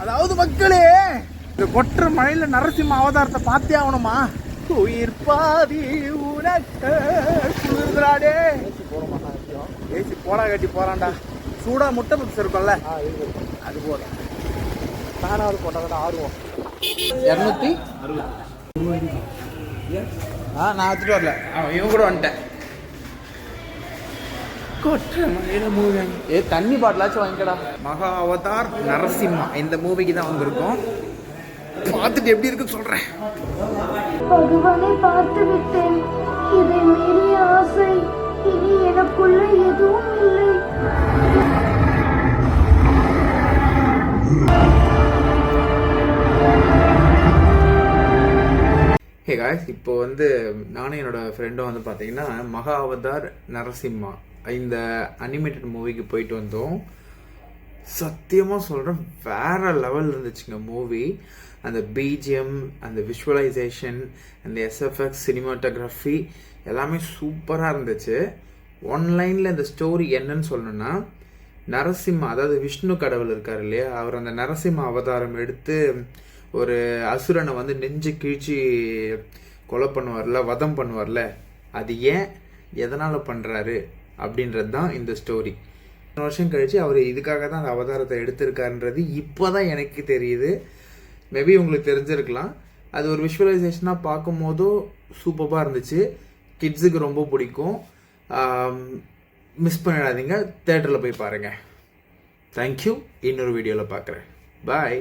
அதாவது மக்களே, இந்த கொற்ற மழையில நரசிம்ம அவதாரத்தை பார்த்தே ஆகணுமா? உயிர் பாதி உனக்கு குளிர்றாடே. ஏசி போடா கட்டி போறான்டா. சூடா முட்டை பப்ஸ் இருக்கும்ல, அது போல தானாவது போட்டா ஆர்வம். 260. நான் வச்சுட்டு வரல, இவன் கூட வந்துட்டேன். கொற்ற மழையில மூவி வாங்கி தண்ணி பாட்டிலாச்சும் வாங்கிக்கடா. மகா அவதார் நரசிம்மா இந்த மூவிக்கு தான் வந்திருக்கோம். பார்த்துட்டு எப்படி இருக்குன்னு சொல்றேன். பகவானை பார்த்து விட்டேன். இதை மீறிய ஆசை இனி எனக்குள்ள எதுவும் இல்லை. ஹே காய்ஸ், இப்போ நானும் என்னோட ஃப்ரெண்டும் பார்த்தீங்கன்னா மகா அவதார் நரசிம்மா இந்த அனிமேட்டட் மூவிக்கு போயிட்டு வந்தோம். சத்தியமாக சொல்கிறேன், வேற லெவல் இருந்துச்சுங்க மூவி. அந்த பிஜிஎம், அந்த விஷுவலைசேஷன், அந்த எஸ்எஃப்எக்ஸ், சினிமாட்டோகிராஃபி எல்லாமே சூப்பராக இருந்துச்சு. ஒன்லைனில் இந்த ஸ்டோரி என்னன்னு சொல்லணும்னா, நரசிம்மா அதாவது விஷ்ணு கடவுள் இருக்கார் இல்லையா, அவர் அந்த நரசிம்ம அவதாரம் எடுத்து ஒரு அசுரனை நெஞ்சு கிழிச்சு கொலை பண்ணுவார்ல, வதம் பண்ணுவார்ல, அது ஏன் எதனால் பண்ணுறாரு அப்படின்றது தான் இந்த ஸ்டோரி. 2 வருஷம் கழித்து அவர் இதுக்காக தான் அந்த அவதாரத்தை எடுத்திருக்காருன்றது இப்போ தான் எனக்கு தெரியுது. மேபி உங்களுக்கு தெரிஞ்சிருக்கலாம். அது ஒரு விஷுவலைசேஷனாக பார்க்கும் போதும் சூப்பராக இருந்துச்சு. கிட்ஸுக்கு ரொம்ப பிடிக்கும். மிஸ் பண்ணிடாதீங்க, தேட்டரில் போய் பாருங்கள். தேங்க்யூ. இன்னொரு வீடியோவில் பார்க்குறேன். பாய்.